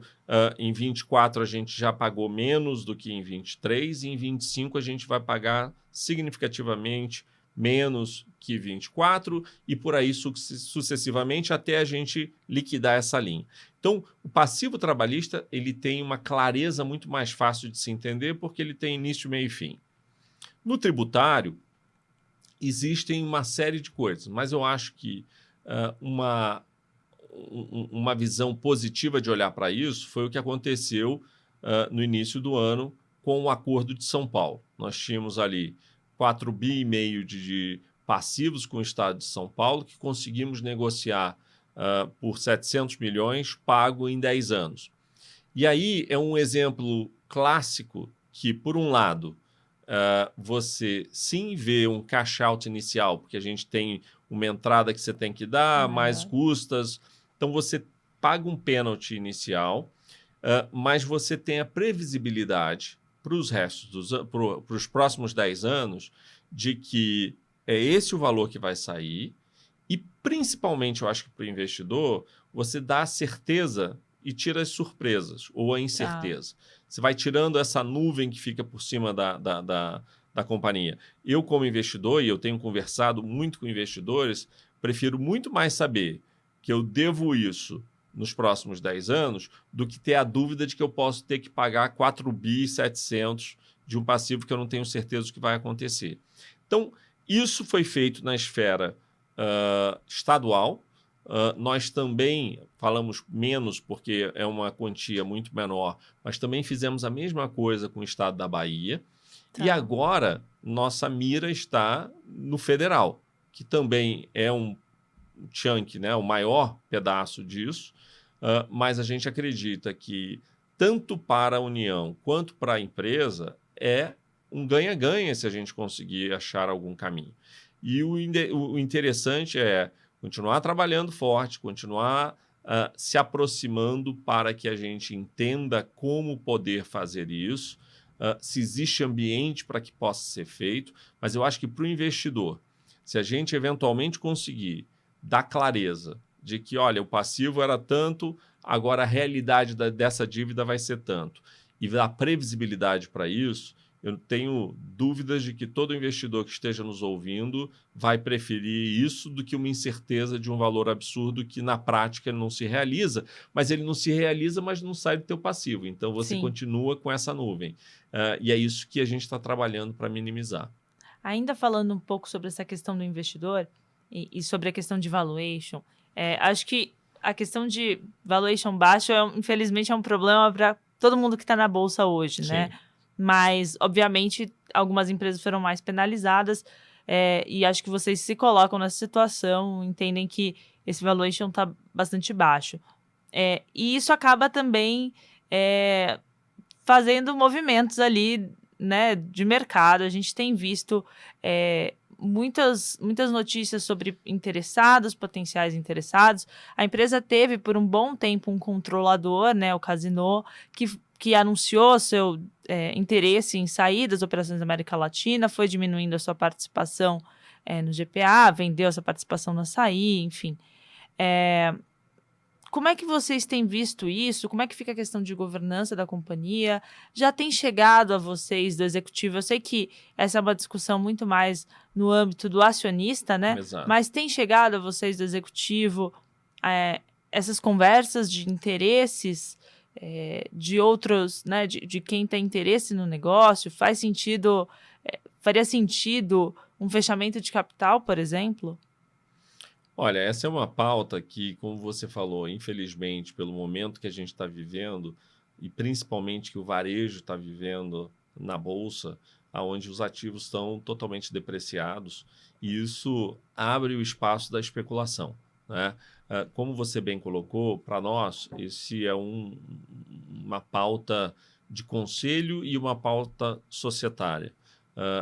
[SPEAKER 2] em 24 a gente já pagou menos do que em 23 e em 25 a gente vai pagar significativamente menos que 24 e por aí sucessivamente até a gente liquidar essa linha. Então, o passivo trabalhista ele tem uma clareza muito mais fácil de se entender porque ele tem início, meio e fim. No tributário, existem uma série de coisas, mas eu acho que uma visão positiva de olhar para isso foi o que aconteceu no início do ano com o Acordo de São Paulo. Nós tínhamos ali 4,5 bi de passivos com o Estado de São Paulo, que conseguimos negociar por 700 milhões, pago em 10 anos. E aí é um exemplo clássico que, por um lado, você sim vê um cash out inicial, porque a gente tem uma entrada que você tem que dar, mais custas. Então, você paga um pênalti inicial, mas você tem a previsibilidade para os próximos 10 anos de que é esse o valor que vai sair e, principalmente, eu acho que para o investidor, você dá a certeza e tira as surpresas ou a incerteza. Você vai tirando essa nuvem que fica por cima da companhia. Eu, como investidor, e eu tenho conversado muito com investidores, prefiro muito mais saber que eu devo isso nos próximos 10 anos do que ter a dúvida de que eu posso ter que pagar 4,7 bi de um passivo que eu não tenho certeza do que vai acontecer. Então, isso foi feito na esfera estadual. Nós também falamos menos porque é uma quantia muito menor, mas também fizemos a mesma coisa com o estado da Bahia. Tá. E agora, nossa mira está no federal, que também é um chunk, né, o maior pedaço disso, mas a gente acredita que tanto para a União quanto para a empresa é um ganha-ganha se a gente conseguir achar algum caminho. E o interessante é continuar trabalhando forte, continuar se aproximando para que a gente entenda como poder fazer isso, se existe ambiente para que possa ser feito, mas eu acho que para o investidor, se a gente eventualmente conseguir dar clareza de que, olha, o passivo era tanto, agora a realidade dessa dívida vai ser tanto, e dar previsibilidade para isso, eu tenho dúvidas de que todo investidor que esteja nos ouvindo vai preferir isso do que uma incerteza de um valor absurdo que, na prática, não se realiza, mas ele não se realiza, mas não sai do teu passivo. Então, você continua com essa nuvem. E é isso que a gente está trabalhando para minimizar.
[SPEAKER 1] Ainda falando um pouco sobre essa questão do investidor e sobre a questão de valuation, acho que a questão de valuation baixo, infelizmente, é um problema para todo mundo que está na Bolsa hoje,
[SPEAKER 2] Sim.
[SPEAKER 1] né? Mas, obviamente, algumas empresas foram mais penalizadas e acho que vocês se colocam nessa situação, entendem que esse valuation está bastante baixo. E isso acaba também fazendo movimentos ali, né, de mercado. A gente tem visto muitas notícias sobre potenciais interessados. A empresa teve por um bom tempo um controlador, né, o Casino, que anunciou seu interesse em sair das operações da América Latina, foi diminuindo a sua participação no GPA, vendeu essa participação no Açaí, enfim. Como é que vocês têm visto isso? Como é que fica a questão de governança da companhia? Já tem chegado a vocês do executivo? Eu sei que essa é uma discussão muito mais no âmbito do acionista, né?
[SPEAKER 2] Exato.
[SPEAKER 1] Mas tem chegado a vocês do executivo essas conversas de interesses de outros, né? De quem tem interesse no negócio? Faria sentido um fechamento de capital, por exemplo?
[SPEAKER 2] Olha, essa é uma pauta que, como você falou, infelizmente, pelo momento que a gente está vivendo, e principalmente que o varejo está vivendo na Bolsa, onde os ativos estão totalmente depreciados, e isso abre o espaço da especulação, né? Como você bem colocou, para nós, esse é uma pauta de conselho e uma pauta societária.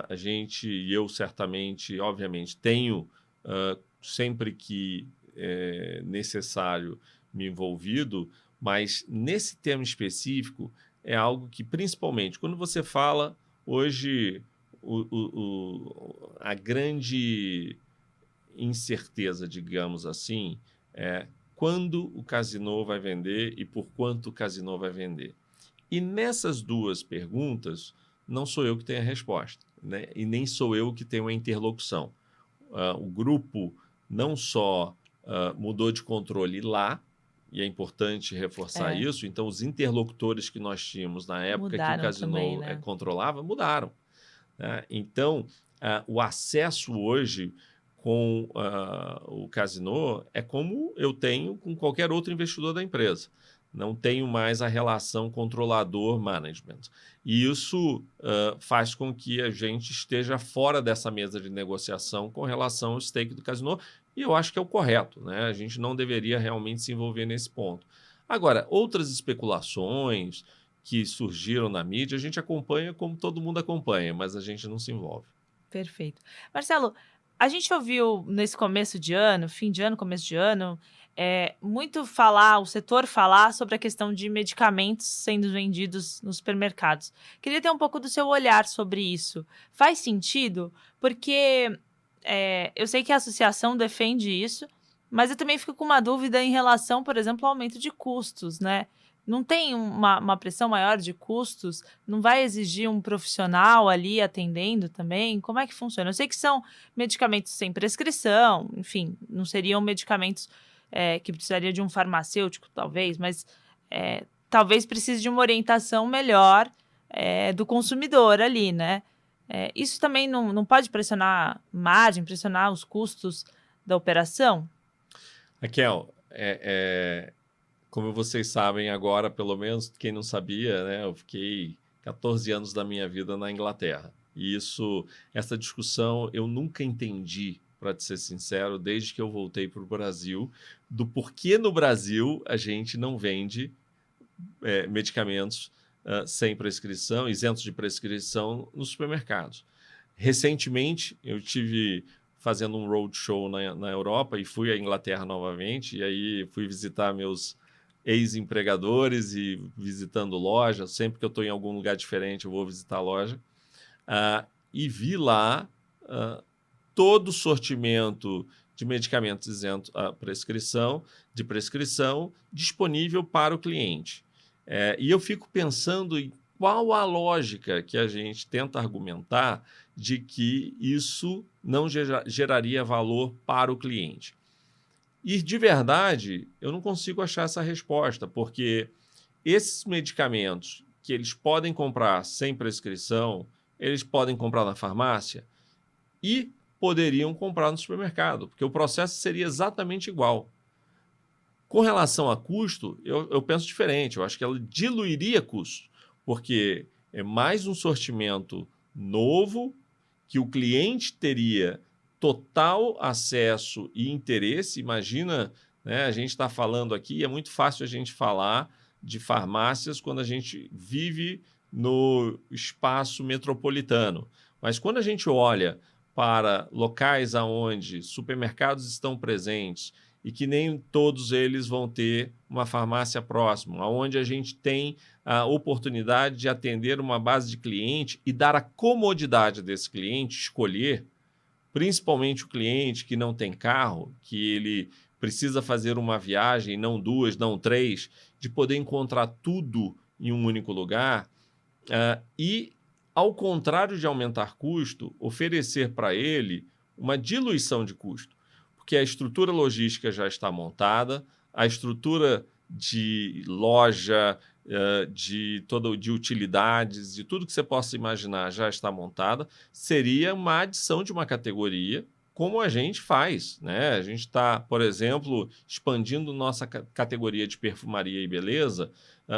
[SPEAKER 2] A gente, e eu certamente, obviamente, tenho... sempre que é necessário me envolvido, mas nesse tema específico é algo que, principalmente, quando você fala hoje, a grande incerteza, digamos assim, é quando o Casino vai vender e por quanto o Casino vai vender. E nessas duas perguntas, não sou eu que tenho a resposta, né? E nem sou eu que tenho a interlocução. O grupo não só mudou de controle lá, e é importante reforçar isso, então os interlocutores que nós tínhamos na época
[SPEAKER 1] mudaram
[SPEAKER 2] que o Casino
[SPEAKER 1] também, né?
[SPEAKER 2] controlava, mudaram. Né? Então, o acesso hoje com o Casino é como eu tenho com qualquer outro investidor da empresa. Não tenho mais a relação controlador-management. E isso faz com que a gente esteja fora dessa mesa de negociação com relação ao stake do Casino, e eu acho que é o correto, né? A gente não deveria realmente se envolver nesse ponto. Agora, outras especulações que surgiram na mídia, a gente acompanha como todo mundo acompanha, mas a gente não se envolve.
[SPEAKER 1] Perfeito. Marcelo, a gente ouviu nesse começo de ano, fim de ano, começo de ano, muito o setor falar sobre a questão de medicamentos sendo vendidos nos supermercados. Queria ter um pouco do seu olhar sobre isso. Faz sentido? Porque eu sei que a associação defende isso, mas eu também fico com uma dúvida em relação, por exemplo, ao aumento de custos, né? Não tem uma pressão maior de custos? Não vai exigir um profissional ali atendendo também? Como é que funciona? Eu sei que são medicamentos sem prescrição, enfim, não seriam medicamentos que precisaria de um farmacêutico, talvez, mas talvez precise de uma orientação melhor do consumidor ali, né? Isso também não pode pressionar margem, pressionar os custos da operação?
[SPEAKER 2] Raquel, como vocês sabem agora, pelo menos quem não sabia, né, eu fiquei 14 anos da minha vida na Inglaterra. E essa discussão eu nunca entendi, para te ser sincero, desde que eu voltei para o Brasil, do porquê no Brasil a gente não vende medicamentos sem prescrição, isentos de prescrição nos supermercados. Recentemente, eu tive fazendo um roadshow na Europa e fui à Inglaterra novamente, e aí fui visitar meus ex-empregadores e visitando loja. Sempre que eu estou em algum lugar diferente, eu vou visitar a loja. E vi lá todo o sortimento de medicamentos isentos de prescrição disponível para o cliente. E eu fico pensando em qual a lógica que a gente tenta argumentar de que isso não geraria valor para o cliente. E, de verdade, eu não consigo achar essa resposta, porque esses medicamentos que eles podem comprar sem prescrição, eles podem comprar na farmácia e poderiam comprar no supermercado, porque o processo seria exatamente igual. Com relação a custo, eu penso diferente. Eu acho que ela diluiria custo, porque é mais um sortimento novo que o cliente teria total acesso e interesse. Imagina, né, a gente está falando aqui, é muito fácil a gente falar de farmácias quando a gente vive no espaço metropolitano. Mas quando a gente olha para locais onde supermercados estão presentes e que nem todos eles vão ter uma farmácia próxima, onde a gente tem a oportunidade de atender uma base de cliente e dar a comodidade desse cliente escolher, principalmente o cliente que não tem carro, que ele precisa fazer uma viagem, não 2, não 3, de poder encontrar tudo em um único lugar e, ao contrário de aumentar custo, oferecer para ele uma diluição de custo, porque a estrutura logística já está montada, a estrutura de loja, de utilidades, de tudo que você possa imaginar já está montada, seria uma adição de uma categoria, como a gente faz, né? A gente está, por exemplo, expandindo nossa categoria de perfumaria e beleza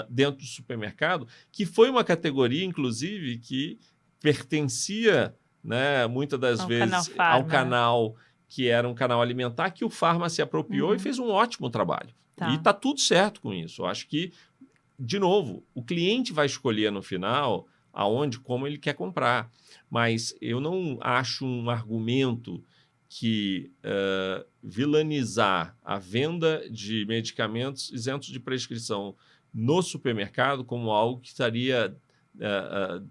[SPEAKER 2] dentro do supermercado, que foi uma categoria, inclusive, que pertencia, né, muitas das vezes ao canal que era um canal alimentar, que o Pharma se apropriou e fez um ótimo trabalho. Tá. E está tudo certo com isso. Eu acho que, de novo, o cliente vai escolher no final aonde, como ele quer comprar. Mas eu não acho um argumento que vilanizar a venda de medicamentos isentos de prescrição no supermercado como algo que estaria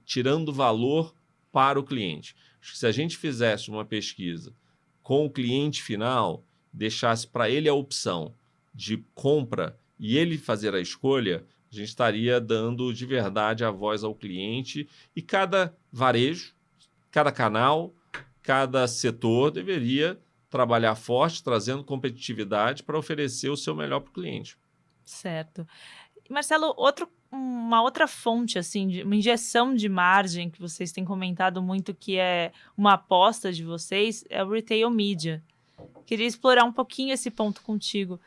[SPEAKER 2] tirando valor para o cliente. Acho que se a gente fizesse uma pesquisa com o cliente final, deixasse para ele a opção de compra e ele fazer a escolha, a gente estaria dando de verdade a voz ao cliente, e cada varejo, cada canal, cada setor deveria trabalhar forte, trazendo competitividade para oferecer o seu melhor para o cliente.
[SPEAKER 1] Certo. Marcelo, uma outra fonte, assim, uma injeção de margem que vocês têm comentado muito, que é uma aposta de vocês, é o Retail Media. Queria explorar um pouquinho esse ponto contigo.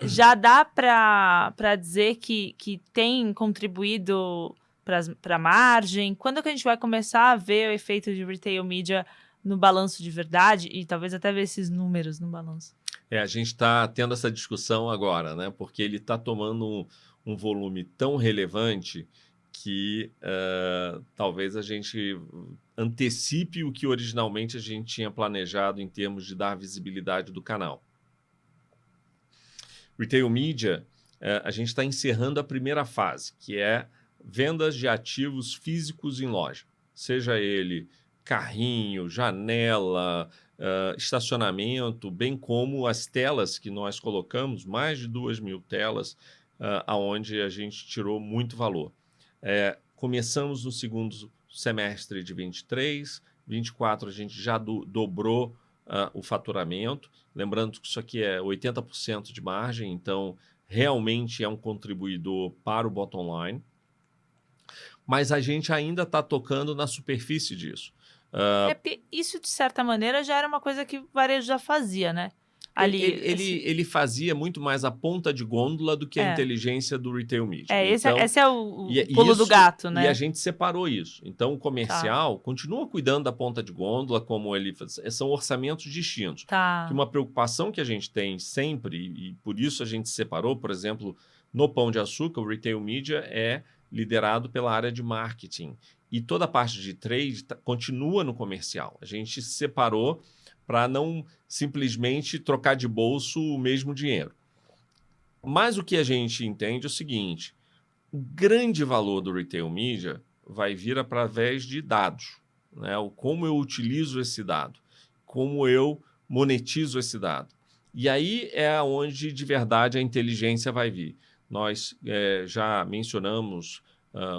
[SPEAKER 1] Já dá para dizer que tem contribuído para a margem? Quando que a gente vai começar a ver o efeito de Retail Media no balanço de verdade e talvez até ver esses números no balanço?
[SPEAKER 2] A gente está tendo essa discussão agora, né? Porque ele está tomando um volume tão relevante que talvez a gente antecipe o que originalmente a gente tinha planejado em termos de dar visibilidade do canal. Retail Media, a gente está encerrando a primeira fase, que é vendas de ativos físicos em loja, seja ele carrinho, janela, estacionamento, bem como as telas que nós colocamos, mais de 2.000 telas, aonde a gente tirou muito valor. Começamos no segundo semestre de 23, 24 a gente já dobrou o faturamento, lembrando que isso aqui é 80% de margem, então realmente é um contribuidor para o bottom line, mas a gente ainda está tocando na superfície disso.
[SPEAKER 1] Isso, de certa maneira, já era uma coisa que o varejo já fazia, né?
[SPEAKER 2] Ele fazia muito mais a ponta de gôndola do que a inteligência do Retail Media.
[SPEAKER 1] Esse é o pulo do gato, né?
[SPEAKER 2] E a gente separou isso. Então, o comercial continua cuidando da ponta de gôndola, como ele faz. São orçamentos distintos. Que uma preocupação que a gente tem sempre, e por isso a gente separou, por exemplo, no Pão de Açúcar, o Retail Media é liderado pela área de marketing. E toda a parte de trade continua no comercial. A gente se separou para não simplesmente trocar de bolso o mesmo dinheiro. Mas o que a gente entende é o seguinte: o grande valor do Retail Media vai vir através de dados, né? Como eu utilizo esse dado, como eu monetizo esse dado. E aí é onde, de verdade, a inteligência vai vir. Nós já mencionamos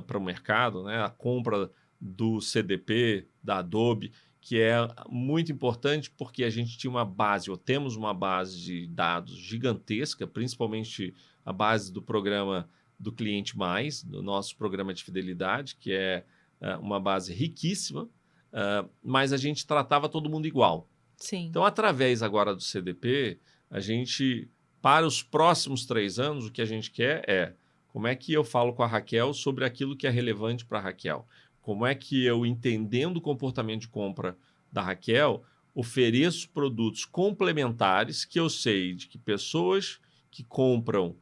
[SPEAKER 2] para o mercado, né, a compra do CDP, da Adobe, que é muito importante porque a gente tinha uma base, ou temos uma base de dados gigantesca, principalmente a base do programa do Cliente Mais, do nosso programa de fidelidade, que é uma base riquíssima, mas a gente tratava todo mundo igual.
[SPEAKER 1] Sim.
[SPEAKER 2] Então, através agora do CDP, a gente, para os próximos 3 anos, o que a gente quer é como é que eu falo com a Raquel sobre aquilo que é relevante para a Raquel. Como é que eu, entendendo o comportamento de compra da Raquel, ofereço produtos complementares que eu sei de que pessoas que compram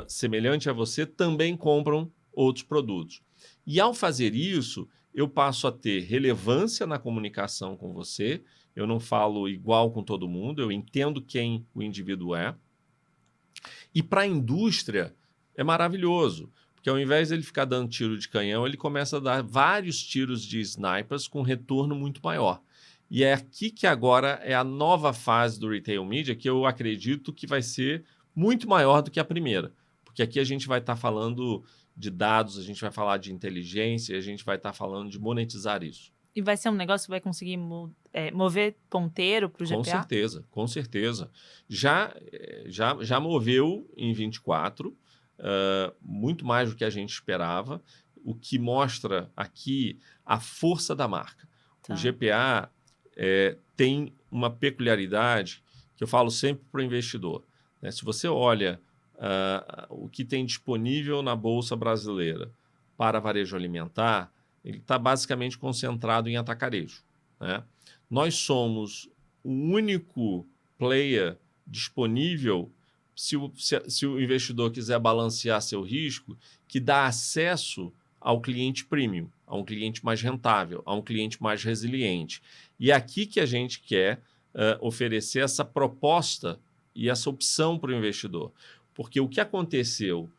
[SPEAKER 2] semelhante a você também compram outros produtos. E ao fazer isso, eu passo a ter relevância na comunicação com você. Eu não falo igual com todo mundo, eu entendo quem o indivíduo é. E para a indústria é maravilhoso, porque ao invés de ele ficar dando tiro de canhão, ele começa a dar vários tiros de snipers com retorno muito maior. E é aqui que agora é a nova fase do Retail Media, que eu acredito que vai ser muito maior do que a primeira. Porque aqui a gente vai estar falando de dados, a gente vai falar de inteligência, a gente vai estar falando de monetizar isso.
[SPEAKER 1] E vai ser um negócio que vai conseguir mover ponteiro para o GPA?
[SPEAKER 2] Com certeza, com certeza. Já moveu em 24, muito mais do que a gente esperava, o que mostra aqui a força da marca.
[SPEAKER 1] Tá.
[SPEAKER 2] O GPA tem uma peculiaridade que eu falo sempre para o investidor. Né? Se você olha o que tem disponível na Bolsa Brasileira para varejo alimentar, ele está basicamente concentrado em atacarejo. Né? Nós somos o único player disponível, se o investidor quiser balancear seu risco, que dá acesso ao cliente premium, a um cliente mais rentável, a um cliente mais resiliente. E é aqui que a gente quer oferecer essa proposta e essa opção para o investidor. Porque o que aconteceu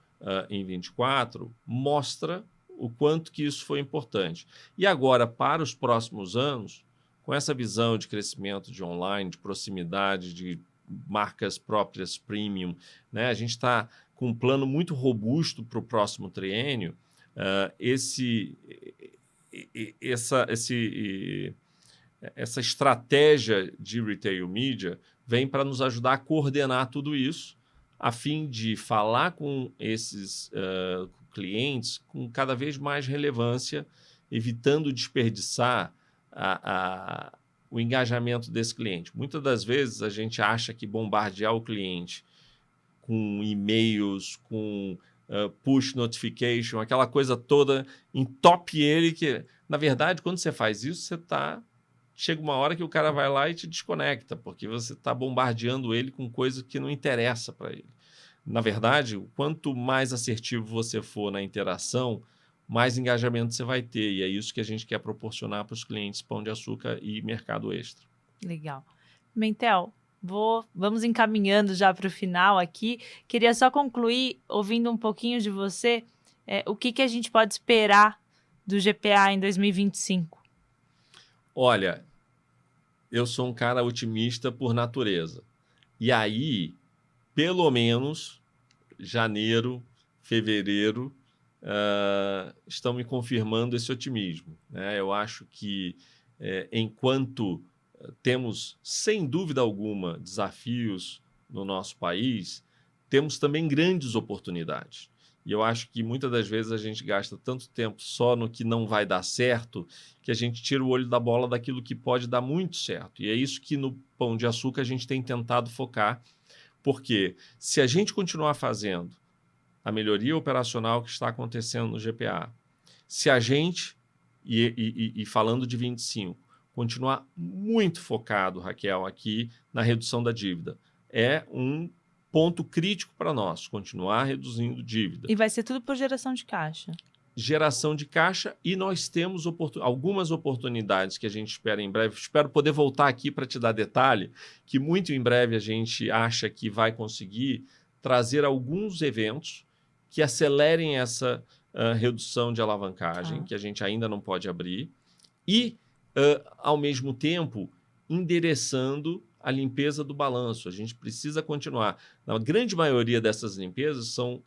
[SPEAKER 2] em 24 mostra o quanto que isso foi importante. E agora, para os próximos anos, com essa visão de crescimento de online, de proximidade, de marcas próprias premium, né? A gente está com um plano muito robusto para o próximo triênio. Essa estratégia de Retail Media vem para nos ajudar a coordenar tudo isso, a fim de falar com esses clientes com cada vez mais relevância, evitando desperdiçar o engajamento desse cliente. Muitas das vezes a gente acha que bombardear o cliente com e-mails, com push notification, aquela coisa toda, entope ele, que, na verdade, quando você faz isso, chega uma hora que o cara vai lá e te desconecta, porque você está bombardeando ele com coisa que não interessa para ele. Na verdade, quanto mais assertivo você for na interação, mais engajamento você vai ter. E é isso que a gente quer proporcionar para os clientes Pão de Açúcar e Mercado Extra.
[SPEAKER 1] Legal. Mentel, vamos encaminhando já para o final aqui. Queria só concluir ouvindo um pouquinho de você, o que a gente pode esperar do GPA em 2025?
[SPEAKER 2] Olha, eu sou um cara otimista por natureza. E aí, pelo menos, janeiro, fevereiro, estão me confirmando esse otimismo. Né? Eu acho que, enquanto temos, sem dúvida alguma, desafios no nosso país, temos também grandes oportunidades. E eu acho que muitas das vezes a gente gasta tanto tempo só no que não vai dar certo, que a gente tira o olho da bola daquilo que pode dar muito certo. E é isso que no Pão de Açúcar a gente tem tentado focar, porque se a gente continuar fazendo a melhoria operacional que está acontecendo no GPA, se a gente, e falando de 25, continuar muito focado, Raquel, aqui na redução da dívida, é um ponto crítico para nós, continuar reduzindo dívida.
[SPEAKER 1] E vai ser tudo por geração de caixa.
[SPEAKER 2] Geração de caixa, e nós temos algumas oportunidades que a gente espera em breve. Espero poder voltar aqui para te dar detalhe, que muito em breve a gente acha que vai conseguir trazer alguns eventos que acelerem essa redução de alavancagem, que a gente ainda não pode abrir, e, ao mesmo tempo, endereçando a limpeza do balanço. A gente precisa continuar. Na grande maioria dessas limpezas são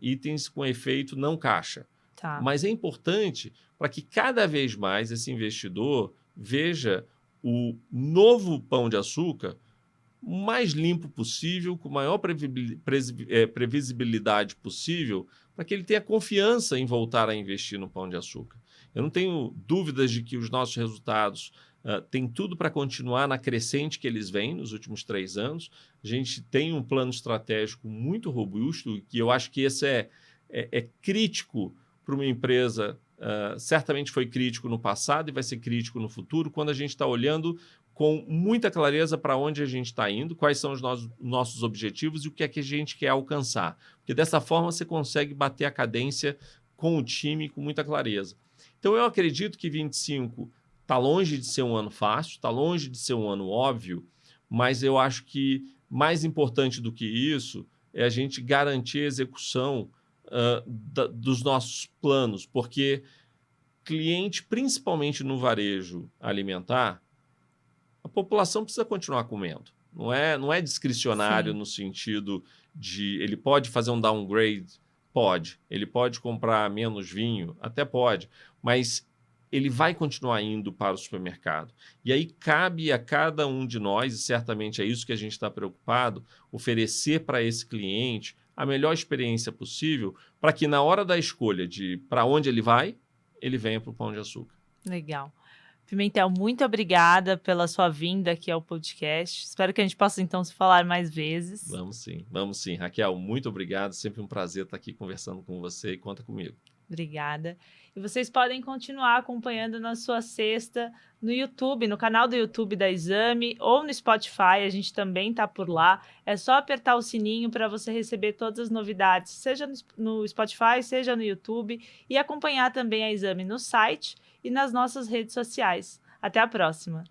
[SPEAKER 2] itens com efeito não caixa.
[SPEAKER 1] Tá.
[SPEAKER 2] Mas é importante para que cada vez mais esse investidor veja o novo Pão de Açúcar o mais limpo possível, com a maior previsibilidade possível, para que ele tenha confiança em voltar a investir no Pão de Açúcar. Eu não tenho dúvidas de que os nossos resultados têm tudo para continuar na crescente que eles vêm nos últimos 3 anos. A gente tem um plano estratégico muito robusto, que eu acho que esse é crítico para uma empresa. Certamente foi crítico no passado e vai ser crítico no futuro, quando a gente está olhando com muita clareza para onde a gente está indo, quais são os nossos objetivos e o que é que a gente quer alcançar. Porque dessa forma você consegue bater a cadência com o time com muita clareza. Então eu acredito que 25 está longe de ser um ano fácil, está longe de ser um ano óbvio, mas eu acho que mais importante do que isso é a gente garantir a execução dos nossos planos, porque cliente, principalmente no varejo alimentar, a população precisa continuar comendo. Não é discricionário. Sim. No sentido de ele pode fazer um downgrade? Pode. Ele pode comprar menos vinho? Até pode. Mas ele vai continuar indo para o supermercado. E aí cabe a cada um de nós, e certamente é isso que a gente está preocupado, oferecer para esse cliente a melhor experiência possível para que na hora da escolha de para onde ele vai, ele venha para o Pão de Açúcar.
[SPEAKER 1] Legal. Pimentel, muito obrigada pela sua vinda aqui ao podcast. Espero que a gente possa, então, se falar mais vezes.
[SPEAKER 2] Vamos sim. Raquel, muito obrigado. Sempre um prazer estar aqui conversando com você e conta comigo.
[SPEAKER 1] Obrigada. E vocês podem continuar acompanhando na sua sexta no YouTube, no canal do YouTube da Exame ou no Spotify, a gente também está por lá. É só apertar o sininho para você receber todas as novidades, seja no Spotify, seja no YouTube, e acompanhar também a Exame no site e nas nossas redes sociais. Até a próxima!